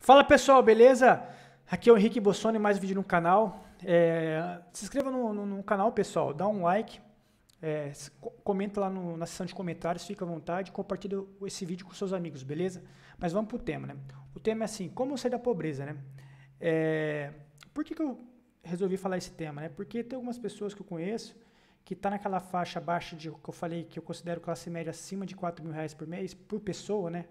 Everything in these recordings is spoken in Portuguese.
Fala pessoal, beleza? Aqui é o Henrique Bossoni, mais um vídeo no canal. Se inscreva no canal, pessoal, dá um like, comenta lá na seção de comentários, fica à vontade, compartilha esse vídeo com seus amigos, beleza? Mas vamos pro tema, né? O tema é assim, como sair da pobreza, né? Por que eu resolvi falar esse tema, né? Porque tem algumas pessoas que eu conheço que tá naquela faixa abaixo de que eu falei que eu considero classe média acima de R$ 4.000 por mês, por pessoa, né?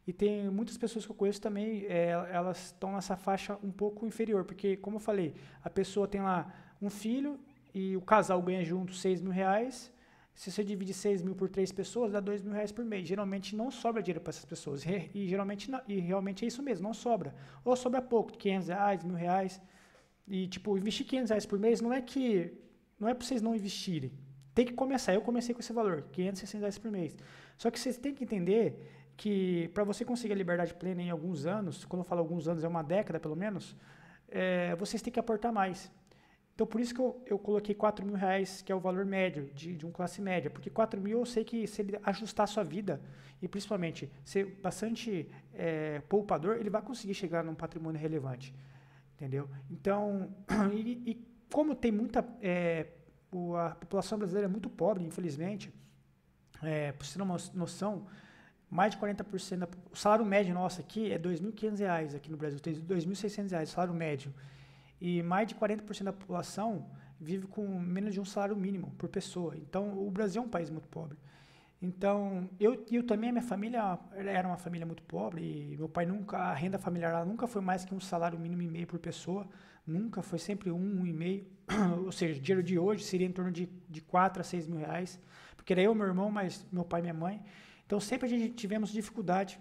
E tem muitas pessoas que eu conheço também, elas estão nessa faixa um pouco inferior, porque, como eu falei, a pessoa tem lá um filho e o casal ganha junto R$ 6.000. Se você divide 6.000 por 3 pessoas, dá R$ 2.000 por mês. Geralmente não sobra dinheiro para essas pessoas. E realmente é isso mesmo, não sobra. Ou sobra pouco, R$ 500, R$ 1.000. E, tipo, investir R$ 500 por mês não é para vocês não investirem. Tem que começar. Eu comecei com esse valor, R$ 500, R$ 600 por mês. Só que vocês têm que entender que para você conseguir a liberdade plena em alguns anos, quando eu falo alguns anos, é uma década pelo menos, vocês têm que aportar mais. Então, por isso que eu coloquei R$ 4.000, que é o valor médio de um classe média, porque 4.000 eu sei que se ele ajustar a sua vida, e principalmente ser bastante poupador, ele vai conseguir chegar num patrimônio relevante, entendeu? Então, e como tem muita... a população brasileira é muito pobre, infelizmente, para você ter uma noção, mais de 40%, o salário médio nosso aqui é R$ 2.500 aqui no Brasil, tem R$ 2.600 o salário médio. E mais de 40% da população vive com menos de um salário mínimo por pessoa. Então, o Brasil é um país muito pobre. Então, eu também, a minha família era uma família muito pobre e meu pai nunca, a renda familiar lá nunca foi mais que um salário mínimo e meio por pessoa, nunca, foi sempre um e meio, ou seja, o dinheiro de hoje seria em torno de R$ 4.000 a R$ 6.000, porque era eu, meu irmão, mas meu pai e minha mãe. Então, sempre a gente tivemos dificuldade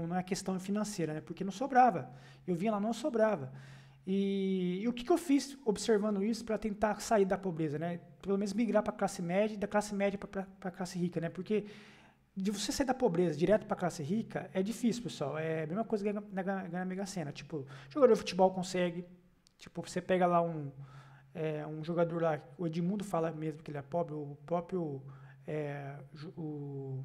na questão financeira, né? Porque não sobrava. Eu vinha lá, não sobrava. E o que eu fiz observando isso para tentar sair da pobreza, né? Pelo menos migrar para a classe média e da classe média para a classe rica, né? Porque de você sair da pobreza direto para a classe rica é difícil, pessoal. É a mesma coisa que ganhar na Mega Sena. Tipo, jogador de futebol consegue. Tipo, você pega lá um jogador lá, o Edmundo fala mesmo que ele é pobre, o próprio o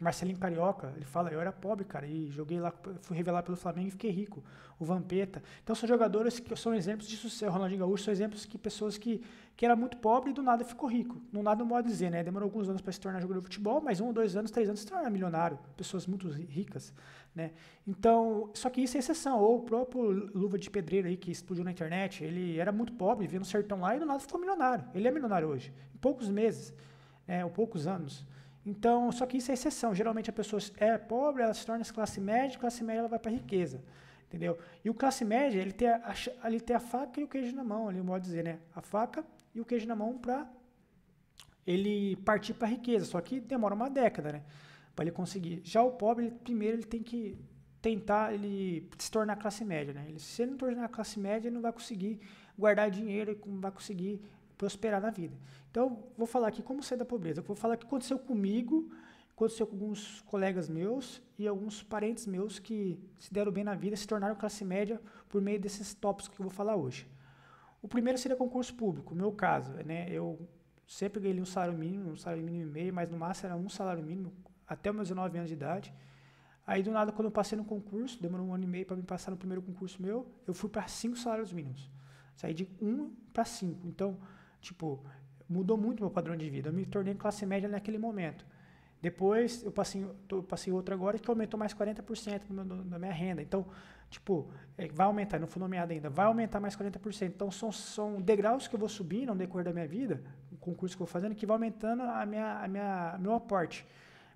Marcelinho Carioca, ele fala, eu era pobre, cara, e joguei lá, fui revelar pelo Flamengo e fiquei rico. O Vampeta. Então são jogadores que são exemplos de sucesso. O Ronaldinho Gaúcho são exemplos que pessoas que era muito pobre e do nada ficou rico. No nada, não pode dizer, né? Demorou alguns anos para se tornar jogador de futebol, mas 1, 2 anos, 3 anos se tornar milionário. Pessoas muito ricas, né? Então, só que isso é exceção. Ou o próprio Luva de Pedreiro aí, que explodiu na internet, ele era muito pobre, vivia no sertão lá e do nada ficou milionário. Ele é milionário hoje, em poucos meses, ou poucos anos. Então, só que isso é exceção. Geralmente a pessoa é pobre, ela se torna classe média ela vai para a riqueza, entendeu? E o classe média, ele tem a faca e o queijo na mão, ali, modo dizer, né? A faca e o queijo na mão para ele partir para a riqueza, só que demora uma década, né? Para ele conseguir. Já o pobre, primeiro ele tem que tentar ele se tornar classe média, né? Se ele não tornar classe média, ele não vai conseguir guardar dinheiro e não vai conseguir prosperar na vida. Então, vou falar aqui como sair da pobreza. Eu vou falar o que aconteceu comigo, aconteceu com alguns colegas meus e alguns parentes meus que se deram bem na vida, se tornaram classe média por meio desses tópicos que eu vou falar hoje. O primeiro seria concurso público, no meu caso, né? Eu sempre ganhei um salário mínimo e meio, mas no máximo era um salário mínimo até os meus 19 anos de idade. Aí, do nada, quando eu passei no concurso, demorou 1 ano e meio para me passar no primeiro concurso meu, eu fui para 5 salários mínimos. Saí de 1 para 5. Então, tipo, mudou muito meu padrão de vida. Eu me tornei classe média naquele momento. Depois, eu passei outro agora que aumentou mais 40% da minha renda. Então, tipo, vai aumentar, não fui nomeado ainda, vai aumentar mais 40%. Então, são degraus que eu vou subir no decorrer da minha vida, o concurso que eu vou fazendo, que vai aumentando meu aporte.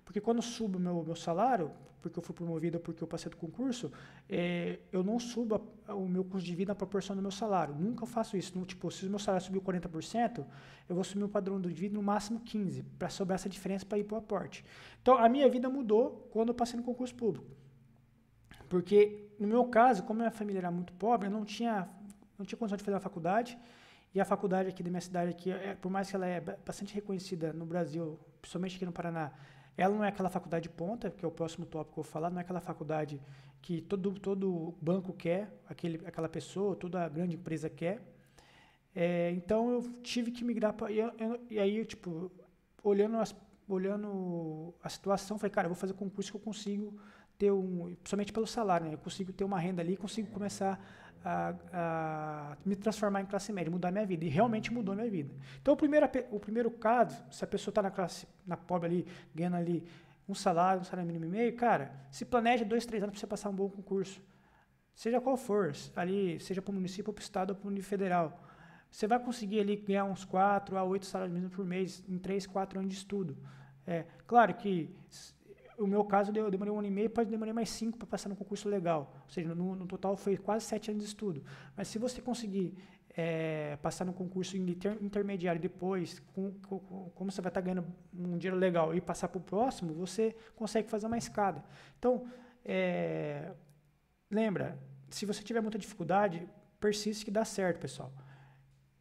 Porque quando eu subo meu salário, porque eu fui promovido ou porque eu passei do concurso, eu não subo o meu custo de vida na proporção do meu salário. Nunca faço isso. Tipo, se o meu salário subiu 40%, eu vou subir o padrão de vida no máximo 15%, para sobrar essa diferença para ir para o aporte. Então, a minha vida mudou quando eu passei no concurso público. Porque, no meu caso, como a minha família era muito pobre, eu não tinha condição de fazer a faculdade. E a faculdade aqui da minha cidade, aqui, por mais que ela é bastante reconhecida no Brasil, principalmente aqui no Paraná, ela não é aquela faculdade de ponta, que é o próximo tópico que eu vou falar, não é aquela faculdade que todo banco quer, aquela pessoa, toda grande empresa quer. Então eu tive que migrar para... E aí, tipo, olhando a situação, falei, cara, eu vou fazer concurso que eu consigo ter principalmente pelo salário, né? Eu consigo ter uma renda ali, consigo começar a me transformar em classe média, mudar minha vida. E realmente mudou minha vida. Então, o primeiro caso, se a pessoa está na pobre ali, ganhando ali um salário mínimo e meio, cara, se planeja 2, 3 anos para você passar um bom concurso. Seja qual for, ali, seja para o município, ou para o estado, ou para o nível federal. Você vai conseguir ali ganhar uns 4 a 8 salários mínimos por mês em 3, 4 anos de estudo. Claro que o meu caso, eu demorei 1 ano e meio, pode demorar mais 5 para passar no concurso legal. Ou seja, no total foi quase 7 anos de estudo. Mas se você conseguir passar no concurso intermediário depois, como você vai estar ganhando um dinheiro legal e passar para o próximo, você consegue fazer uma escada. Então, lembra, se você tiver muita dificuldade, persiste que dá certo, pessoal.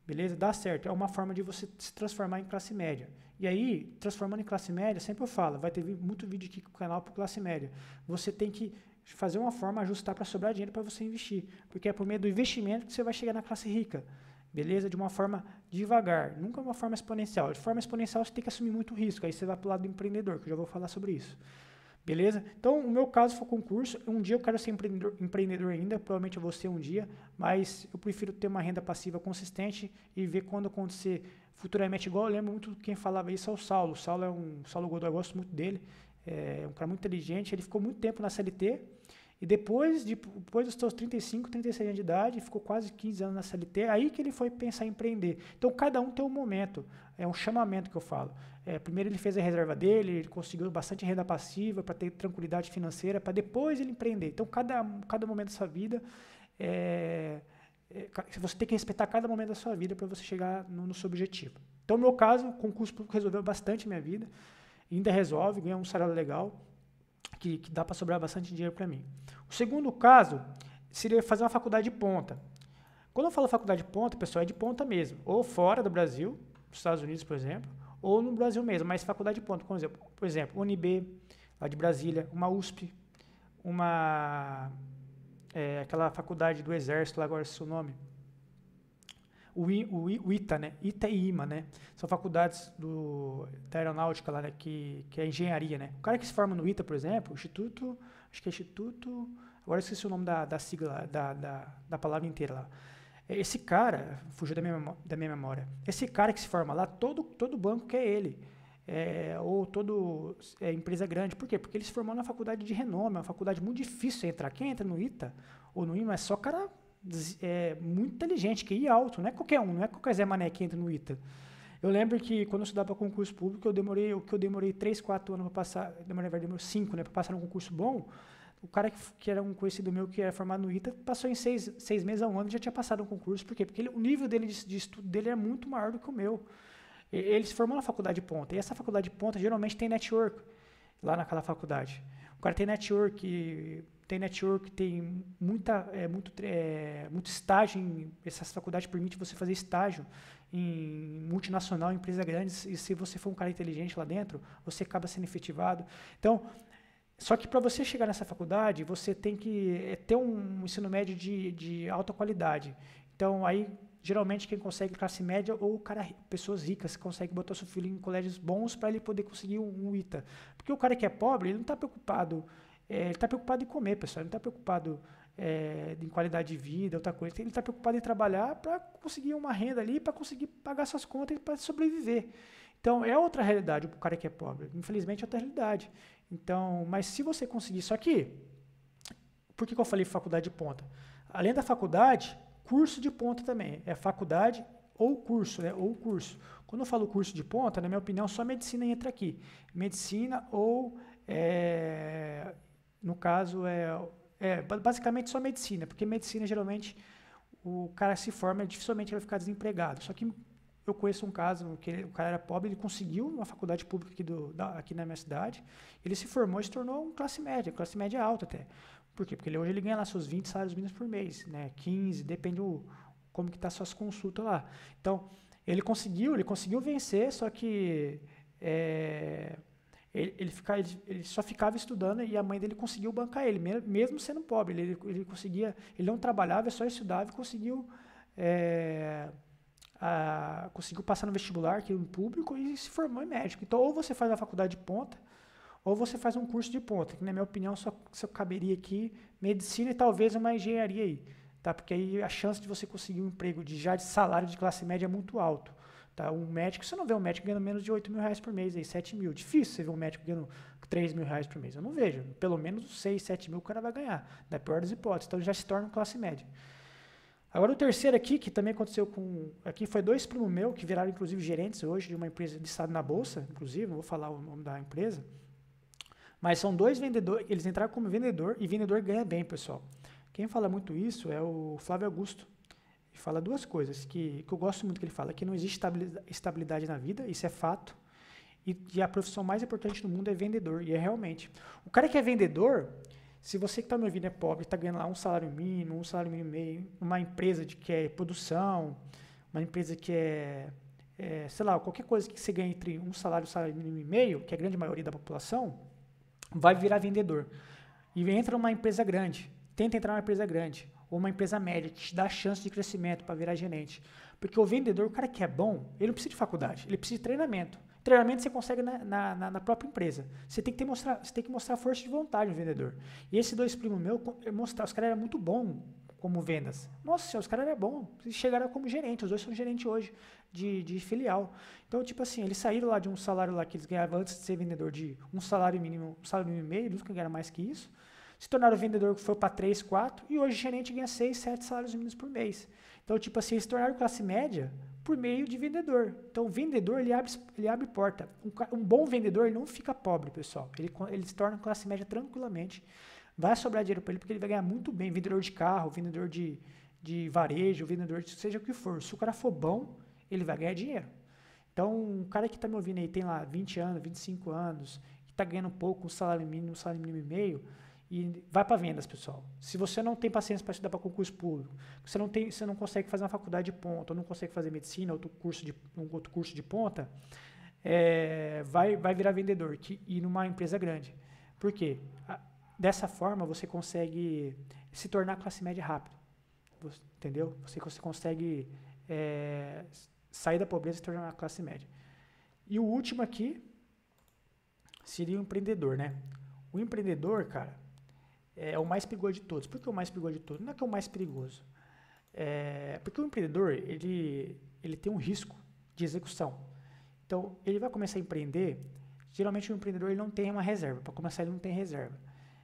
Beleza? Dá certo. É uma forma de você se transformar em classe média. E aí, transformando em classe média, sempre eu falo, vai ter muito vídeo aqui no canal para classe média. Você tem que fazer uma forma, ajustar para sobrar dinheiro para você investir. Porque é por meio do investimento que você vai chegar na classe rica. Beleza? De uma forma devagar. Nunca uma forma exponencial. De forma exponencial, você tem que assumir muito risco. Aí você vai para o lado do empreendedor, que eu já vou falar sobre isso. Beleza? Então, o meu caso foi concurso. Um dia eu quero ser empreendedor ainda, provavelmente eu vou ser um dia, mas eu prefiro ter uma renda passiva consistente e ver quando acontecer futuramente. Igual eu lembro muito quem falava isso é o Saulo. O Saulo Saulo Godoy, eu gosto muito dele. É um cara muito inteligente. Ele ficou muito tempo na CLT e depois dos seus 35, 36 anos de idade, ficou quase 15 anos na CLT, aí que ele foi pensar em empreender. Então, cada um tem um momento, é um chamamento que eu falo. Primeiro ele fez a reserva dele, ele conseguiu bastante renda passiva para ter tranquilidade financeira, para depois ele empreender. Então, cada momento da sua vida, você tem que respeitar cada momento da sua vida para você chegar no seu objetivo. Então, no meu caso, o concurso público resolveu bastante minha vida, ainda resolve, ganhar um salário legal, que dá para sobrar bastante dinheiro para mim. O segundo caso seria fazer uma faculdade de ponta. Quando eu falo faculdade de ponta, pessoal, é de ponta mesmo. Ou fora do Brasil, nos Estados Unidos, por exemplo, ou no Brasil mesmo, mas faculdade de ponta. Por exemplo, UNB, lá de Brasília, uma USP, aquela faculdade do Exército, lá agora é o seu nome. O ITA, né? ITA e IMA, né? São faculdades da aeronáutica lá, né? que é engenharia, né? O cara que se forma no ITA, por exemplo, agora eu esqueci o nome da sigla, da palavra inteira lá. Esse cara, fugiu da minha memória, esse cara que se forma lá, todo banco quer ele. Ou toda empresa grande. Por quê? Porque ele se formou na faculdade de renome, uma faculdade muito difícil de entrar. Quem entra no ITA ou no IMA é só cara muito inteligente, que ia alto, não é qualquer um, não é qualquer Zé Mané que entra no ITA. Eu lembro que quando eu estudava para concurso público, eu demorei 3, 4 anos para passar, demorei 5, né, para passar num concurso bom. O cara que era um conhecido meu, que era formado no ITA, passou em 6 meses a um ano e já tinha passado um concurso. Por quê? Porque o nível dele de estudo dele é muito maior do que o meu. Ele se formou na faculdade de ponta, e essa faculdade de ponta geralmente tem network lá naquela faculdade. O cara tem network, tem muito estágio, essas faculdades permitem você fazer estágio em multinacional, em empresa grande, e se você for um cara inteligente lá dentro, você acaba sendo efetivado. Então, só que para você chegar nessa faculdade, você tem que ter um ensino médio de alta qualidade. Então, aí, geralmente, quem consegue classe média ou pessoas ricas conseguem botar seu filho em colégios bons para ele poder conseguir um ITA. Porque o cara que é pobre, ele não está preocupado, ele está preocupado em comer, pessoal, ele não está preocupado em qualidade de vida, outra coisa. Ele está preocupado em trabalhar para conseguir uma renda ali, para conseguir pagar suas contas e para sobreviver. Então, é outra realidade o cara que é pobre. Infelizmente, é outra realidade. Então, mas se você conseguir isso aqui, por que eu falei faculdade de ponta? Além da faculdade, curso de ponta também. É faculdade ou curso, né? Ou curso. Quando eu falo curso de ponta, na minha opinião, só medicina entra aqui. Medicina ou, no caso, basicamente só medicina. Porque medicina, geralmente, o cara se forma, dificilmente ele vai ficar desempregado. Só que eu conheço um caso que o cara era pobre, ele conseguiu uma faculdade pública aqui na minha cidade, ele se formou e se tornou um classe média alta até. Por quê? Porque hoje ele ganha lá seus 20 salários mínimos por mês, né? 15, depende como que tá suas consultas lá. Então, ele conseguiu vencer, só que ele só ficava estudando e a mãe dele conseguiu bancar ele, mesmo sendo pobre. Ele não trabalhava, só estudava e conseguiu passar no vestibular, que é um público, e se formou em médico. Então, ou você faz a faculdade de ponta, ou você faz um curso de ponta, que na minha opinião só caberia aqui medicina e talvez uma engenharia aí, tá? Porque aí a chance de você conseguir um emprego já de salário de classe média é muito alto, tá? Um médico, você não vê um médico ganhando menos de 8 mil reais por mês, aí, 7 mil, difícil você ver um médico ganhando 3 mil reais por mês, eu não vejo, pelo menos 6, 7 mil o cara vai ganhar, na pior das hipóteses, então já se torna classe média. Agora o terceiro aqui, que também aconteceu aqui foi 2 primos meus, que viraram inclusive gerentes hoje de uma empresa listada na bolsa, inclusive, não vou falar o nome da empresa, mas são 2 vendedores, eles entraram como vendedor, e vendedor ganha bem, pessoal. Quem fala muito isso é o Flávio Augusto. Ele fala 2 coisas, que eu gosto muito que ele fala, que não existe estabilidade na vida, isso é fato, e a profissão mais importante do mundo é vendedor, e é realmente. O cara que é vendedor, se você que está me ouvindo é pobre, está ganhando lá um salário mínimo e meio, uma empresa que é produção, uma empresa que sei lá, qualquer coisa que você ganhe entre um salário mínimo e meio, que é a grande maioria da população, vai virar vendedor. E entra numa empresa grande, tenta entrar numa empresa grande, ou uma empresa média, que te dá chance de crescimento para virar gerente. Porque o vendedor, o cara que é bom, ele não precisa de faculdade, ele precisa de treinamento. Treinamento você consegue na própria empresa. Você tem que mostrar força de vontade no vendedor. E esses 2 primos meus, os caras eram muito bons como vendas. Nossa senhora, os caras eram bons. Eles chegaram como gerente, os 2 são gerentes hoje de filial. Então, tipo assim, eles saíram lá de um salário lá que eles ganhavam antes de ser vendedor de um salário mínimo e meio, eles nunca ganharam mais que isso. Se tornaram vendedor que foi para 3, 4, e hoje gerente ganha 6, 7 salários mínimos por mês. Então, tipo assim, eles se tornaram classe média por meio de vendedor. Então, o vendedor, ele abre porta. Um bom vendedor, ele não fica pobre, pessoal. Ele se torna classe média tranquilamente. Vai sobrar dinheiro para ele, porque ele vai ganhar muito bem. Vendedor de carro, vendedor de varejo, vendedor de seja o que for. Se o cara for bom, ele vai ganhar dinheiro. Então, um cara que está me ouvindo aí, tem lá 20 anos, 25 anos, que está ganhando pouco, um salário mínimo e meio, e vai para vendas, pessoal. Se você não tem paciência para estudar para concurso público, você não consegue fazer uma faculdade de ponta, ou não consegue fazer medicina, um outro curso de ponta, vai virar vendedor e numa empresa grande. Por quê? Dessa forma, você consegue se tornar classe média rápido. Entendeu? Você consegue sair da pobreza e se tornar uma classe média. E o último aqui seria o empreendedor, né? O empreendedor, cara, é o mais perigoso de todos. Por que o mais perigoso de todos? Não é que é o mais perigoso. Porque o empreendedor, ele tem um risco de execução. Então, ele vai começar a empreender, geralmente o empreendedor ele não tem uma reserva. Para começar, ele não tem reserva.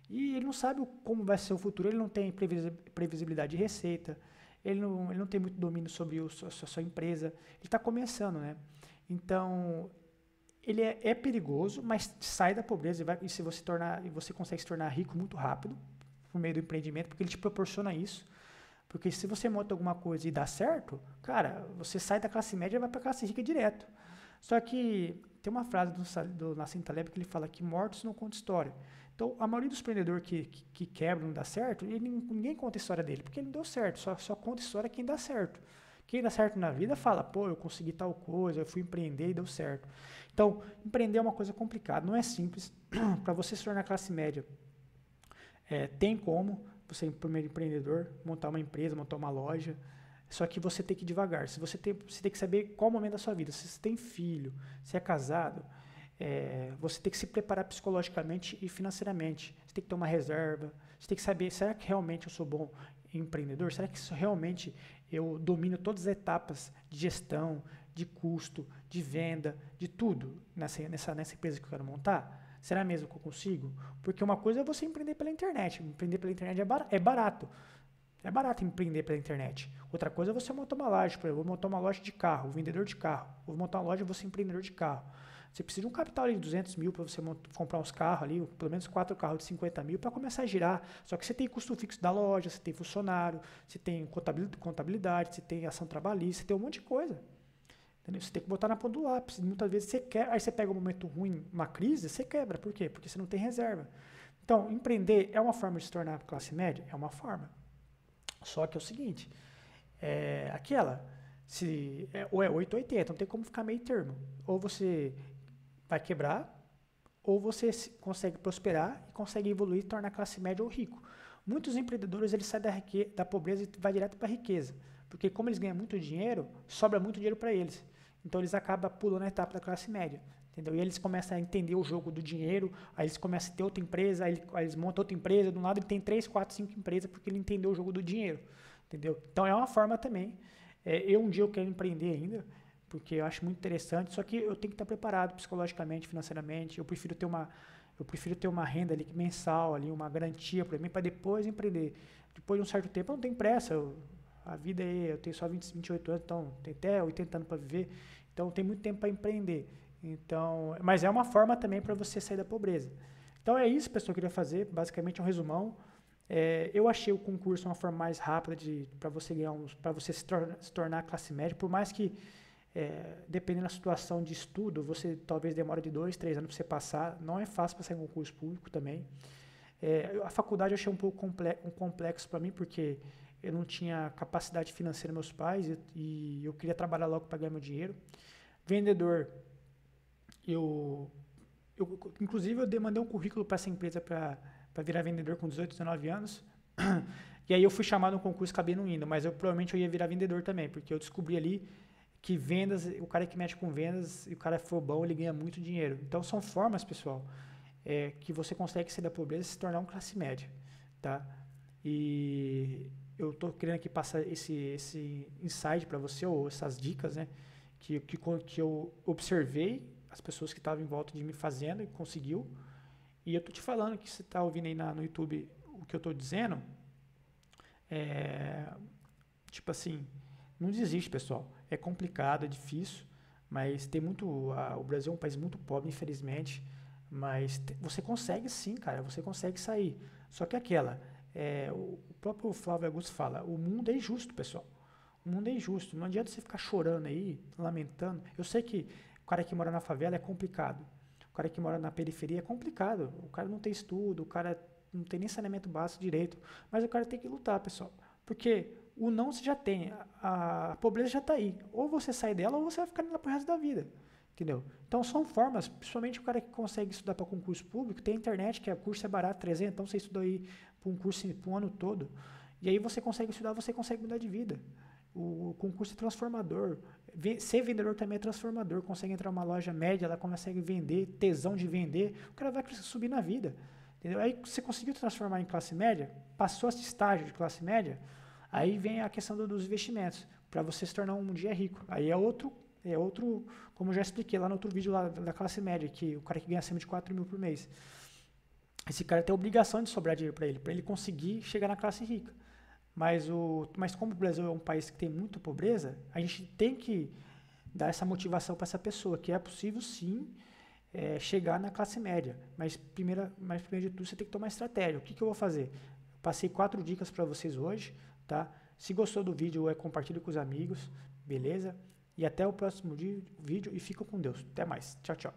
E ele não sabe como vai ser o futuro, ele não tem previsibilidade de receita, ele não tem muito domínio sobre a sua empresa. Ele está começando, né? Então, ele é perigoso, mas sai da pobreza e você consegue se tornar rico muito rápido por meio do empreendimento, porque ele te proporciona isso. Porque se você monta alguma coisa e dá certo, cara, você sai da classe média e vai para a classe rica direto. Só que tem uma frase do Nassim Taleb que ele fala que mortos não contam história. Então, a maioria dos empreendedores que quebram, não dá certo, ninguém conta a história dele, porque ele não deu certo, só conta a história quem dá certo. Quem dá certo na vida fala, pô, eu consegui tal coisa, eu fui empreender e deu certo. Então, empreender é uma coisa complicada, não é simples. Para você se tornar classe média, tem como você, primeiro empreendedor, montar uma empresa, montar uma loja, só que você tem que ir devagar. Você tem que saber qual momento da sua vida. Se você tem filho, se é casado, você tem que se preparar psicologicamente e financeiramente. Você tem que ter uma reserva. Você tem que saber, será que realmente eu sou bom empreendedor? Será que realmente eu domino todas as etapas de gestão, de custo, de venda, de tudo nessa empresa que eu quero montar? Será mesmo que eu consigo? Porque uma coisa é você empreender pela internet. Empreender pela internet é barato. É barato empreender pela internet. Outra coisa é você montar uma loja. Por exemplo, eu vou montar uma loja de carro, vendedor de carro. Vou montar uma loja e vou ser empreendedor de carro. Você precisa de um capital ali de 200 mil para você comprar uns carros ali, pelo menos 4 carros de 50 mil para começar a girar. Só que você tem custo fixo da loja, você tem funcionário, você tem contabilidade, você tem ação trabalhista, você tem um monte de coisa. Entendeu? Você tem que botar na ponta do lápis. Muitas vezes você quer, aí você pega um momento ruim, uma crise, você quebra. Por quê? Porque você não tem reserva. Então, empreender é uma forma de se tornar classe média? É uma forma. Só que é o seguinte, ou é 8 ou 80, não tem como ficar meio termo. Ou você vai quebrar, ou você consegue prosperar e consegue evoluir e tornar classe média ou rico. Muitos empreendedores eles saem da pobreza e vai direto para a riqueza, porque como eles ganham muito dinheiro, sobra muito dinheiro para eles. Então eles acabam pulando a etapa da classe média, entendeu? E eles começam a entender o jogo do dinheiro, aí eles começam a ter outra empresa, aí eles montam outra empresa, do lado ele tem 3, 4, 5 empresas porque ele entendeu o jogo do dinheiro, entendeu? Então é uma forma também. Um dia eu quero empreender ainda, porque eu acho muito interessante, só que eu tenho que estar preparado psicologicamente, financeiramente. Eu prefiro ter uma renda ali mensal, ali, uma garantia para mim, para depois empreender. Depois de um certo tempo, eu não tenho pressa. A vida aí, eu tenho só 20, 28 anos, então tem até 80 anos para viver, então tem muito tempo para empreender. Então, mas é uma forma também para você sair da pobreza. Então é isso, pessoal, que eu queria fazer. Basicamente é um resumão. Eu achei o concurso uma forma mais rápida para você ganhar para você se tornar classe média, por mais que dependendo da situação de estudo, você talvez demore de 2, 3 anos para você passar. Não é fácil passar em concurso público também. A faculdade eu achei um pouco complexo para mim, porque eu não tinha capacidade financeira meus pais e eu queria trabalhar logo para ganhar meu dinheiro. Vendedor, inclusive eu mandei um currículo para essa empresa para virar vendedor com 18, 19 anos. E aí eu fui chamado no concurso, acabei não indo, mas provavelmente eu ia virar vendedor também, porque eu descobri ali que vendas, o cara que mexe com vendas, e o cara for bom, ele ganha muito dinheiro. Então são formas, pessoal, que você consegue sair da pobreza e se tornar um classe média, tá? E eu estou querendo aqui passar esse insight para você, ou essas dicas, né, que eu observei as pessoas que estavam em volta de mim fazendo e conseguiu. E eu tô te falando que você está ouvindo aí no YouTube o que eu estou dizendo. Tipo assim, não desiste, pessoal. É complicado, é difícil, mas tem muito. O Brasil é um país muito pobre, infelizmente. Mas você consegue sim, cara. Você consegue sair. Só que o próprio Flávio Augusto fala: o mundo é injusto, pessoal. O mundo é injusto. Não adianta você ficar chorando aí, lamentando. Eu sei que o cara que mora na favela é complicado. O cara que mora na periferia é complicado. O cara não tem estudo, o cara não tem nem saneamento básico direito. Mas o cara tem que lutar, pessoal. Porque o não você já tem. A pobreza já está aí. Ou você sai dela ou você vai ficar nela pro resto da vida. Entendeu? Então são formas, principalmente o cara que consegue estudar para concurso público, tem internet, que o curso é barato, 300, então você estuda aí para um curso para um ano todo. E aí você consegue estudar, você consegue mudar de vida. O concurso é transformador. Ser vendedor também é transformador. Consegue entrar numa loja média, ela consegue vender, tesão de vender, o cara vai subir na vida. Entendeu? Aí você conseguiu transformar em classe média, passou esse estágio de classe média, aí vem a questão dos investimentos, para você se tornar um dia rico. Aí é outro, como eu já expliquei lá no outro vídeo lá da classe média, que o cara que ganha acima de 4 mil por mês. Esse cara tem a obrigação de sobrar dinheiro para ele conseguir chegar na classe rica. Mas como o Brasil é um país que tem muita pobreza, a gente tem que dar essa motivação para essa pessoa, que é possível sim chegar na classe média. Mas primeiro de tudo, você tem que tomar estratégia. O que eu vou fazer? Passei 4 dicas para vocês hoje, tá? Se gostou do vídeo, compartilhe com os amigos, beleza? E até o próximo vídeo e fica com Deus. Até mais. Tchau, tchau.